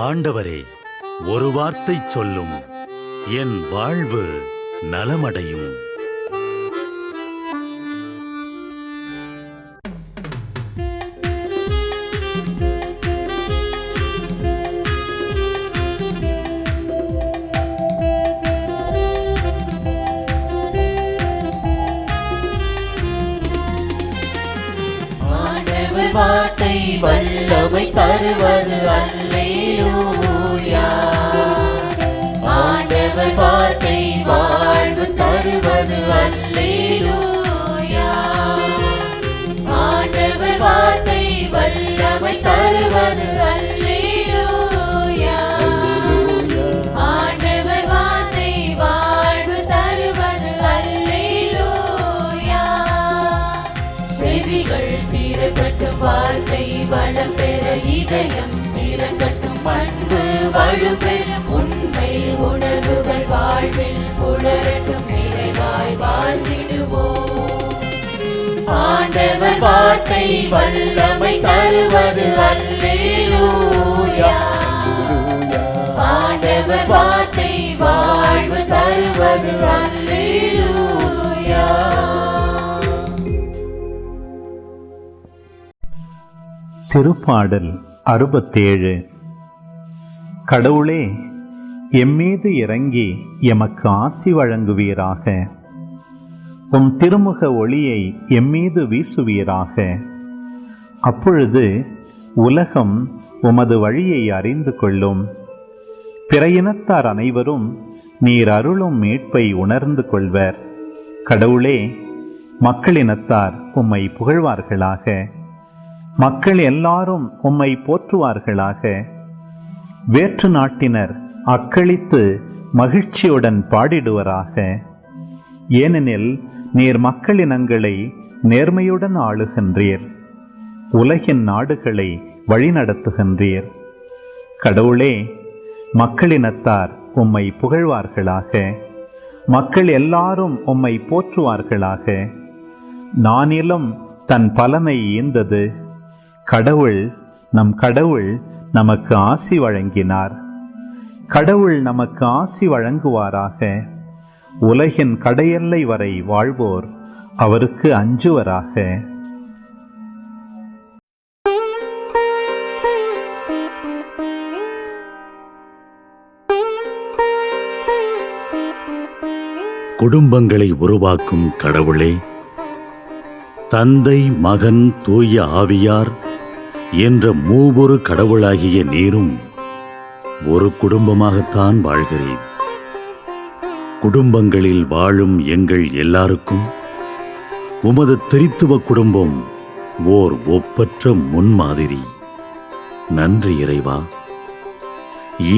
ஆண்டவரே, ஒரு வார்த்தை சொல்லும், என் வாழ்வு நலமடையும். வார்த்தை வல்லமை தருவது அல்லேலூயா. ஆண்டவர் வார்த்தை வாழ்வு தருவது அல்லேலூயா. ஆண்டவர் வார்த்தை வல்லமை தருவது அல்லேலூயா. ஆண்டவர் வார்த்தை வாழ்வு தருவது அல்லேலூயா. செவிகள் திறக்கட்டும், வார்த்தை வளம் பெற இதயம் திறக்கட்டும், அன்பு வலுப்பெறும், உண்மை உணர்வுகள் வாழ்வில் புலரட்டும், நிறைவாய் வாழ்ந்திடுவோம். ஆண்டவர் வார்த்தை வல்லமை தருவது அல்லேலூயா. ஆண்டவர் வார்த்தை வாழ்வு தருவது அல்லேலூயா. திருப்பாடல் 67. கடவுளே, எம்மீது இறங்கி எமக்கு ஆசி வழங்குவீராக. உம் திருமுக ஒளியை எம்மீது வீசுவீராக. அப்பொழுது உலகம் உமது வழியை அறிந்து கொள்ளும். பிற இனத்தார் அனைவரும் நீர் அருளும் மீட்பை உணர்ந்து கொள்வர். கடவுளே, மக்களினத்தார் உம்மை புகழ்வார்களாக. மக்கள் எல்லாரும் உம்மை போற்றுவார்களாக. வேற்று நாட்டினர் அக்களித்து மகிழ்ச்சியுடன் பாடிடுவராக. ஏனெனில் நீர் மக்களினங்களை நேர்மையுடன் ஆளுகின்றீர், உலகின் நாடுகளை வழிநடத்துகின்றீர். கடவுளே, மக்களினத்தார் உம்மை புகழ்வார்களாக. மக்கள் எல்லாரும் உம்மை போற்றுவார்களாக. நானிலம் தன் பலனை ஈந்தது. கடவுள் நமக்கு ஆசி வழங்கினார். கடவுள் நமக்கு ஆசி வழங்குவாராக. உலகின் கடையெல்லை வரை வாழ்வோர் அவருக்கு அஞ்சுவராக. குடும்பங்களை உருவாக்கும் கடவுளே, தந்தை, மகன், தூய ஆவியார் என்ற மூவொரு கடவுளாகிய நீரும் ஒரு குடும்பமாகத்தான் வாழ்கிறேன். குடும்பங்களில் வாழும் எங்கள் எல்லாருக்கும் உமது திரித்துவ குடும்பம் ஓர் ஒப்பற்ற முன்மாதிரி. நன்றி இறைவா.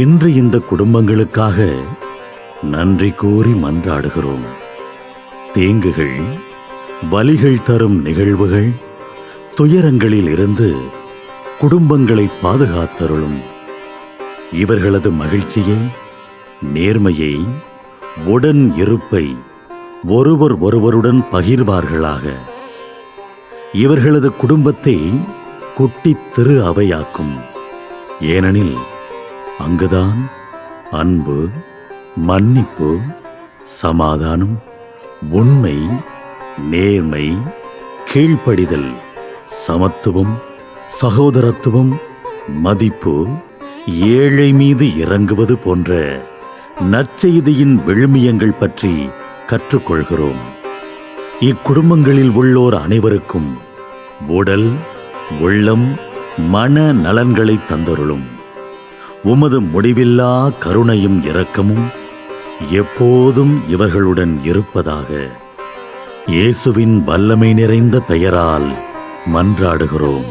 இன்று இந்த குடும்பங்களுக்காக நன்றி கூறி மன்றாடுகிறோம். தீங்குகள், வலிகள் தரும் நிகழ்வுகள், துயரங்களில் இருந்து குடும்பங்களை பாதுகாத்தருளும். இவர்களது மகிழ்ச்சியை, நேர்மையை, உடன் இருப்பை ஒருவர் ஒருவருடன் பகிர்வார்களாக. இவர்களது குடும்பத்தை குட்டி திரு அவையாக்கும். ஏனெனில் அங்குதான் அன்பு, மன்னிப்பு, சமாதானம், உண்மை, நேர்மை, கீழ்ப்படிதல், சமத்துவம், சகோதரத்துவம், மதிப்பு, ஏழை மீது இறங்குவது போன்ற நற்செய்தியின் விழுமியங்கள் பற்றி கற்றுக்கொள்கிறோம். இக்குடும்பங்களில் உள்ளோர் அனைவருக்கும் உடல், உள்ளம், மன நலன்களை தந்தருளும். உமது முடிவில்லா கருணையும் இரக்கமும் எப்போதும் இவர்களுடன் இருப்பதாக. இயேசுவின் வல்லமை நிறைந்த பெயரால் மன்றாடுகிறோம்.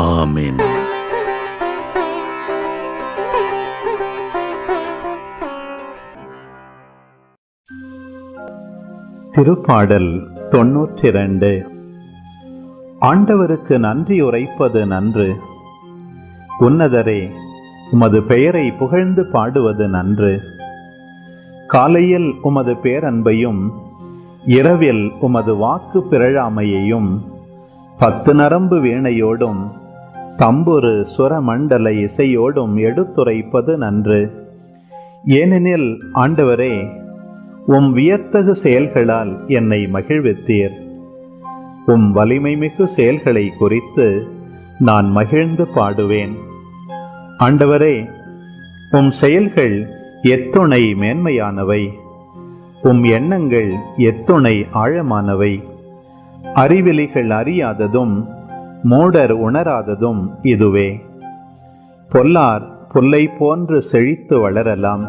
ஆமென். திருப்பாடல் 92. ஆண்டவருக்கு நன்றி உரைப்பது நன்று. உன்னதரே, உமது பெயரை புகழ்ந்து பாடுவது நன்று. காலையில் உமது பேரன்பையும் இரவில் உமது வாக்கு பிறழாமையையும் 10 நரம்பு வீணையோடும் தம்புரு சுரமண்டல இசையோடும் எடுத்துரைப்பது நன்று. ஏனெனில் ஆண்டவரே, உம் வியத்தகு செயல்களால் என்னை மகிழ்வித்தீர். உம் வலிமைமிகு செயல்களை குறித்து நான் மகிழ்ந்து பாடுவேன். ஆண்டவரே, உம் செயல்கள் எத்துணை மேன்மையானவை, உம் எண்ணங்கள் எத்துணை ஆழமானவை. அறிவிலிகள் அறியாததும் மூடர் உணராததும் இதுவே. பொல்லார் புல்லை போன்று செழித்து வளரலாம்,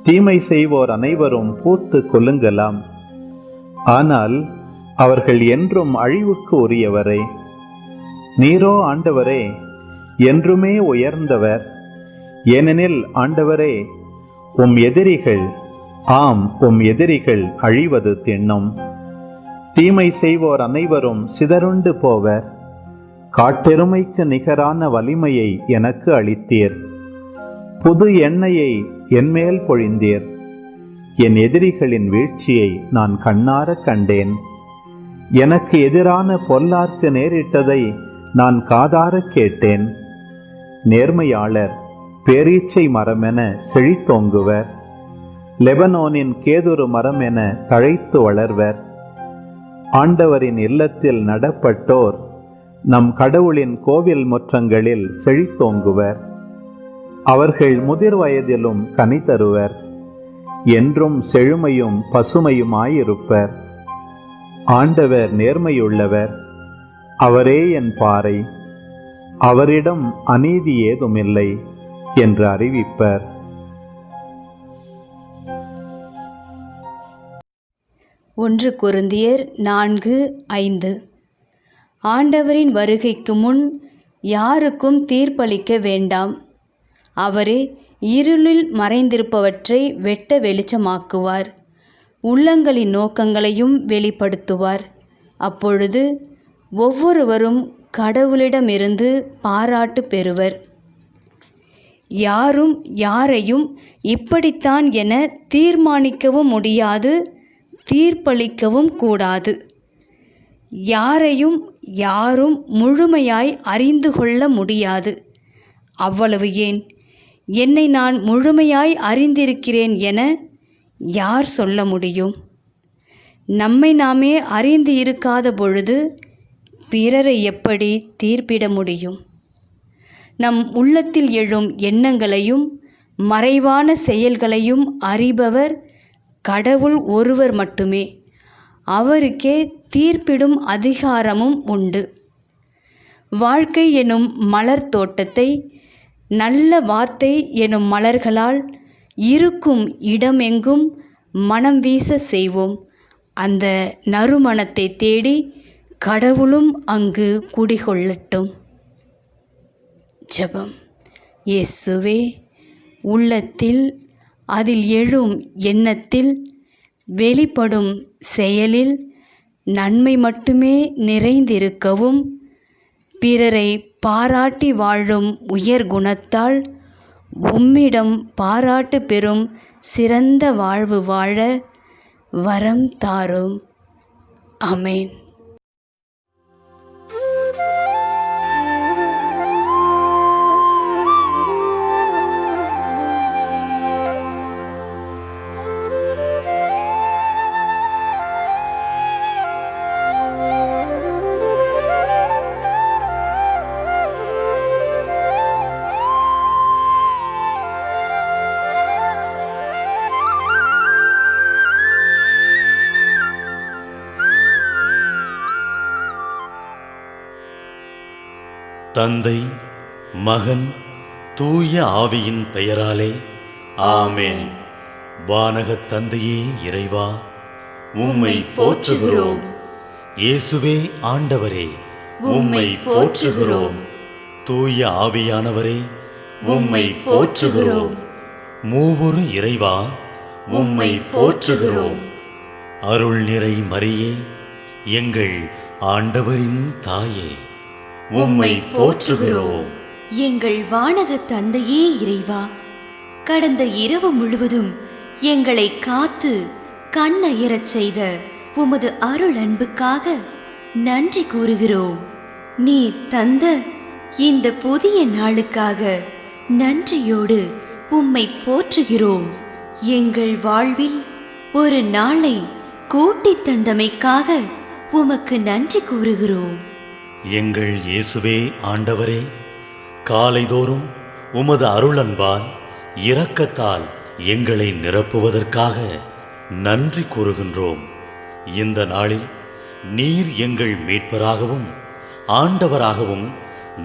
தீமை செய்வோர் அனைவரும் பூத்து குலுங்கலாம். ஆனால் அவர்கள் என்றும் அழிவுக்கு உரியவரே. நீரோ ஆண்டவரே என்றுமே உயர்ந்தவர். ஏனெனில் ஆண்டவரே, உம் எதிரிகள், ஆம் உம் எதிரிகள் அழிவது திண்ணும். தீமை செய்வோர் அனைவரும் சிதறுண்டு போவர். காட்டெருமைக்கு நிகரான வலிமையை எனக்கு அளித்தீர். புது எண்ணெயை என்மேல் பொழிந்தீர். என் எதிரிகளின் வீழ்ச்சியை நான் கண்ணார கண்டேன். எனக்கு எதிரான பொல்லார்க்கு நேரிட்டதை நான் காதார கேட்டேன். நேர்மையாளர் பேரீச்சை மரமென செழித்தோங்குவர். லெபனோனின் கேதுரு மரமென தழைத்து வளர்வர். ஆண்டவரின் இல்லத்தில் நடப்பட்டோர் நம் கடவுளின் கோவில் முற்றங்களில் செழித்தோங்குவர். அவர்கள் முதிர் வயதிலும் கனி தருவர். என்றும் செழுமையும் பசுமையுமாயிருப்பர். ஆண்டவர் நேர்மையுள்ளவர், அவரே என் பாறை, அவரிடம் அநீதி ஏதுமில்லை என்று அறிவிப்பர். ஒன்று கொரிந்தியர் 4:5. ஆண்டவரின் வருகைக்கு முன் யாருக்கும் தீர்ப்பளிக்க வேண்டாம். அவரே இருளில் மறைந்திருப்பவற்றை வெட்ட வெளிச்சமாக்குவார், உள்ளங்களின் நோக்கங்களையும் வெளிப்படுத்துவார். அப்பொழுது ஒவ்வொருவரும் கடவுளிடமிருந்து பாராட்டு பெறுவர். யாரும் யாரையும் இப்படித்தான் என தீர்மானிக்கவும் முடியாது, தீர்ப்பளிக்கவும் கூடாது. யாரையும் யாரும் முழுமையாய் அறிந்து கொள்ள முடியாது. அவ்வளவு ஏன், என்னை நான் முழுமையாய் அறிந்திருக்கிறேன் என யார் சொல்ல முடியும்? நம்மை நாமே அறிந்து இருக்காத பொழுது பிறரை எப்படி தீர்ப்பிட முடியும்? நம் உள்ளத்தில் எழும் எண்ணங்களையும் மறைவான செயல்களையும் அறிபவர் கடவுள் ஒருவர் மட்டுமே. அவருக்கே தீர்ப்பிடும் அதிகாரமும் உண்டு. வாழ்க்கை எனும் மலர் தோட்டத்தை நல்ல வார்த்தை எனும் மலர்களால் இருக்கும் இடமெங்கும் மனம் வீச செய்வோம். அந்த நறுமணத்தை தேடி கடவுளும் அங்கு குடிகொள்ளட்டும். ஜெபம். இயேசுவே, உள்ளத்தில், அதில் எழும் எண்ணத்தில், வெளிப்படும் செயலில் நன்மை மட்டுமே நிறைந்திருக்கவும், பிறரை பாராட்டி வாழும் உயர் குணத்தால் உம்மிடம் பாராட்டு பெறும் சிறந்த வாழ்வு வாழ வரம் தாரும். ஆமென். தந்தை, மகன், தூய ஆவியின் பெயராலே ஆமென். வானகத் தந்தையே இறைவா, உம்மை போற்றுகிறோம். இயேசுவே ஆண்டவரே, உம்மை போற்றுகிறோம். தூய ஆவியானவரே, உம்மை போற்றுகிறோம். மூவொரு இறைவா, உம்மை போற்றுகிறோம். அருள் நிறை மரியே, எங்கள் ஆண்டவரின் தாயே, உம்மை போற்றுகிறோம். எங்கள் வானக தந்தையே இறைவா, கடந்த இரவு முழுவதும் எங்களை காத்து கண்ணயரச் செய்த உமது அருள் அன்புக்காக நன்றி கூறுகிறோம். நீர் தந்த இந்த புதிய நாளுக்காக நன்றியோடு உம்மை போற்றுகிறோம். எங்கள் வாழ்வில் ஒரு நாளை கூட்டித் தந்தமைக்காக உமக்கு நன்றி கூறுகிறோம். எங்கள் இயேசுவே ஆண்டவரே, காலைதோறும் உமது அருளன்பால் இரக்கத்தால் எங்களை நிரப்புவதற்காக நன்றி கூறுகின்றோம். இந்த நாளில் நீர் எங்கள் மீட்பராகவும் ஆண்டவராகவும்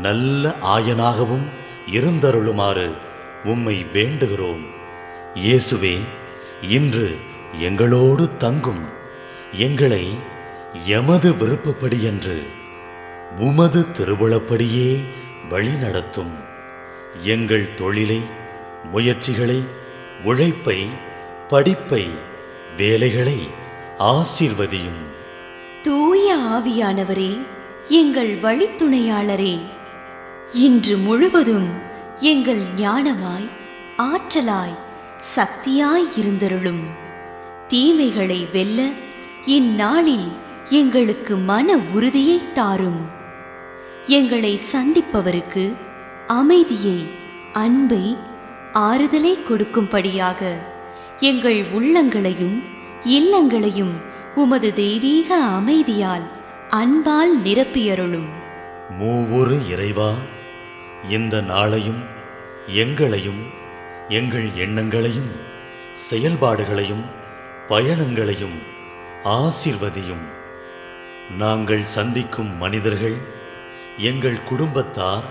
நல்ல ஆயனாகவும் இருந்தருளுமாறு உம்மை வேண்டுகிறோம். இயேசுவே, இன்று எங்களோடு தங்கும். எங்களை எமது விருப்பப்படியன்று உமது திருவுளப்படியே வழிநடத்தும். எங்கள் தொழிலை, முயற்சிகளை, உழைப்பை, படிப்பை, வேலைகளை ஆசீர்வதியும். தூய ஆவியானவரே, எங்கள் வழித்துணையாளரே, இன்று முழுவதும் எங்கள் ஞானமாய், ஆற்றலாய், சக்தியாய் இருந்தருளும். தீமைகளை வெல்ல இந்நாளில் எங்களுக்கு மன உறுதியை தாரும். எங்களை சந்திப்பவருக்கு அமைதியை, அன்பை, ஆறுதலை கொடுக்கும்படியாக எங்கள் உள்ளங்களையும் இல்லங்களையும் உமது தெய்வீக அமைதியால், அன்பால் நிரப்பியருளும். மூவொரு இறைவா, இந்த நாளையும் எங்களையும் எங்கள் எண்ணங்களையும் செயல்பாடுகளையும் பயணங்களையும் ஆசீர்வதியும். நாங்கள் சந்திக்கும் மனிதர்கள், எங்கள் குடும்பத்தார்,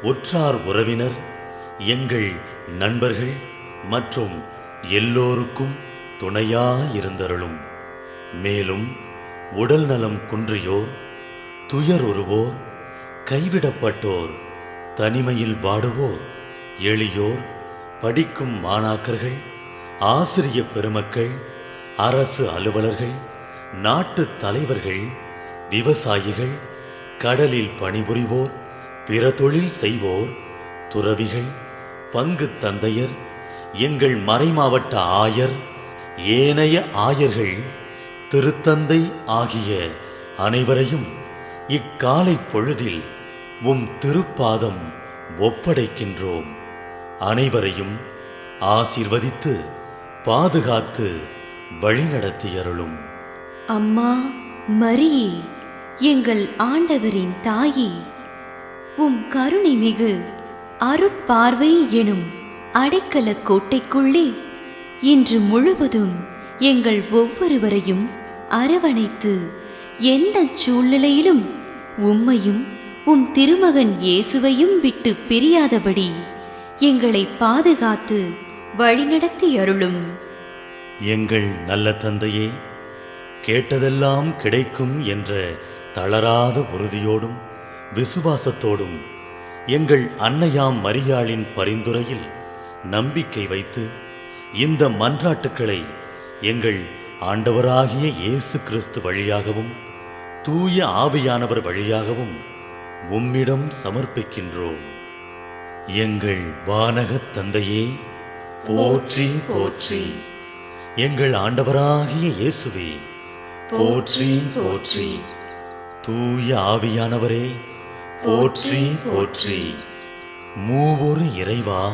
உற்றார் உறவினர், எங்கள் நண்பர்கள் மற்றும் எல்லோருக்கும் துணையாயிருந்தருளும். மேலும் உடல் நலம் குன்றியோர், துயருறுவோர், கைவிடப்பட்டோர், தனிமையில் வாடுவோர், எளியோர், படிக்கும் மாணாக்கர்கள், ஆசிரிய பெருமக்கள், அரசு அலுவலர்கள், நாட்டு தலைவர்கள், விவசாயிகள், கடலில் பணிபுரிவோர், பிற தொழில் செய்வோர், துறவிகள், பங்கு தந்தையர், எங்கள் மறைமாவட்ட ஆயர், ஏனைய ஆயர்கள், திருத்தந்தை ஆகிய அனைவரையும் இக்காலை பொழுதில் உம் திருப்பாதம் ஒப்படைக்கின்றோம். அனைவரையும் ஆசீர்வதித்து பாதுகாத்து வழிநடத்தியருளும். அம்மா மரியே, எங்கள் ஆண்டவரின் தாயே, உம் கருணை மிகு அருட்பார்வை எனும் அடைக்கல கோட்டைக்குள்ளே இன்று முழுவதும் எங்கள் ஒவ்வொருவரையும் அரவணைத்து எந்த சூழ்நிலையிலும் உம்மையும் உம் திருமகன் இயேசுவையும் விட்டு பிரியாதபடி எங்களை பாதுகாத்து வழிநடத்தி அருளும். எங்கள் நல்ல தந்தையே, கேட்டதெல்லாம் கிடைக்கும் என்ற தளராத உறுதியோடும் விசுவாசத்தோடும் எங்கள் அன்னையாம் மரியாளின் பரிந்துரையில் நம்பிக்கை வைத்து இந்த மன்றாட்டுக்களை எங்கள் ஆண்டவராகிய இயேசு கிறிஸ்து வழியாகவும் தூய ஆவியானவர் வழியாகவும் உம்மிடம் சமர்ப்பிக்கின்றோம். எங்கள் வானகத் தந்தையே, போற்றி போற்றி. எங்கள் ஆண்டவராகிய இயேசுவே, போற்றி போற்றி. தூய ஆவியானவரே, போற்றி போற்றி. மூவொரு இறைவா,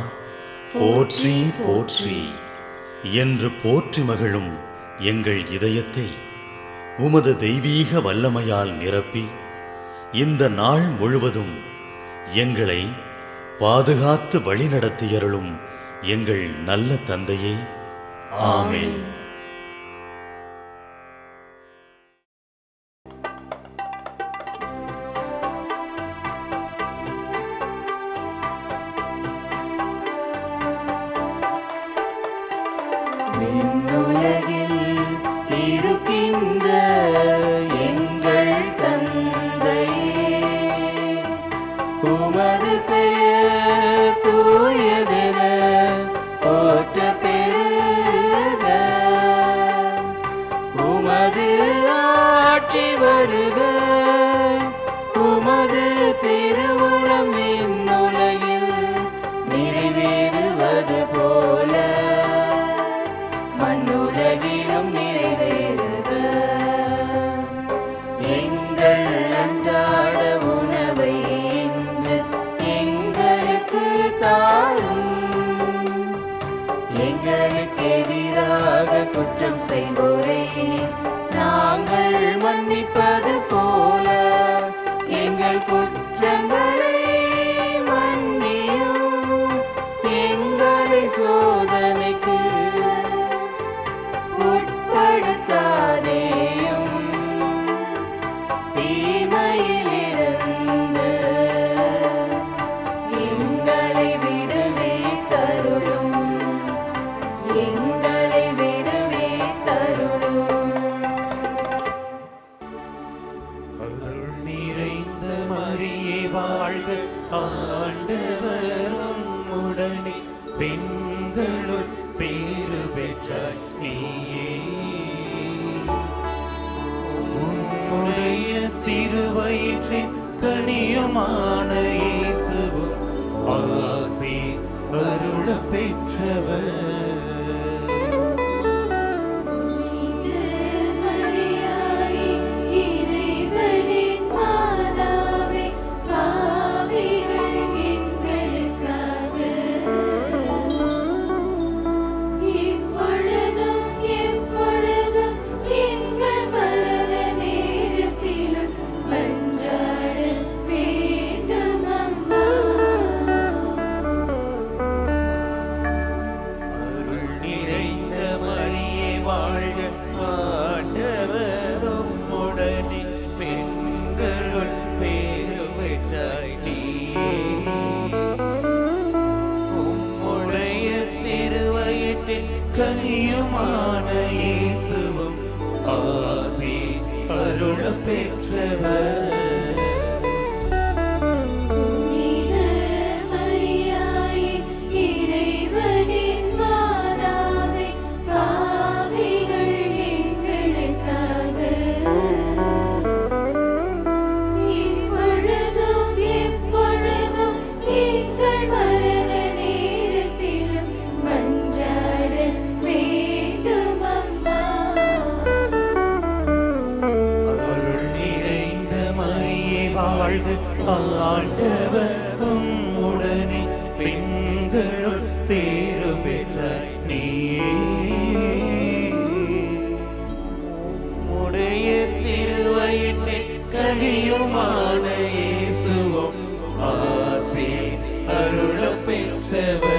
போற்றி போற்றி என்று போற்றி மகிழும் எங்கள் இதயத்தை உமது தெய்வீக வல்லமையால் நிரப்பி இந்த நாள் முழுவதும் எங்களை பாதுகாத்து வழிநடத்தியருளும் எங்கள் நல்ல தந்தையே, ஆமென். விண்ணுலகில் இருக்கின்ற எங்கள் தந்தையே, உமது பெயர் தூயதென போற்ற பெறுக. உமது ஆட்சி வருக. உமது திருவுளம் விண்ணுலகில் நிறைவேறுவது போல மண்ணுலகிலும் நிறைவேறுக. எங்கள் அன்றாட உணவை இன்று குற்றம் செய்வோரை நாங்கள் மன்னிப்பது போல எங்கள் குற்றங்களை மன்னியும், எங்களை சோதனைக்கு உட்படுத்தாதேயும், தீமையிலிருந்து எங்களை விடுவித்தருளும், எங்களை விடுவித்தருளும். அருள் நிறைந்த மரியே வாழ்க, ஆண்டவரும் உடனே பெண்களுள் பேறு பெற்றாய் நீயே. உம்முடைய திருவயிற்றின் கனியுமான இயேசுவும் ஆசி அருள பெற்றவர். கனியுமான இயேசுவும் ஆசி அருள பெற்றவர். வாழ்க, ஆண்டவரும் உடனே பெண்களுள் பேறு பெற்றாய் நீயே. உடைய திருவயிற்றின் கனியுமான இயேசுவும் ஆசி அருள பெற்றவர்.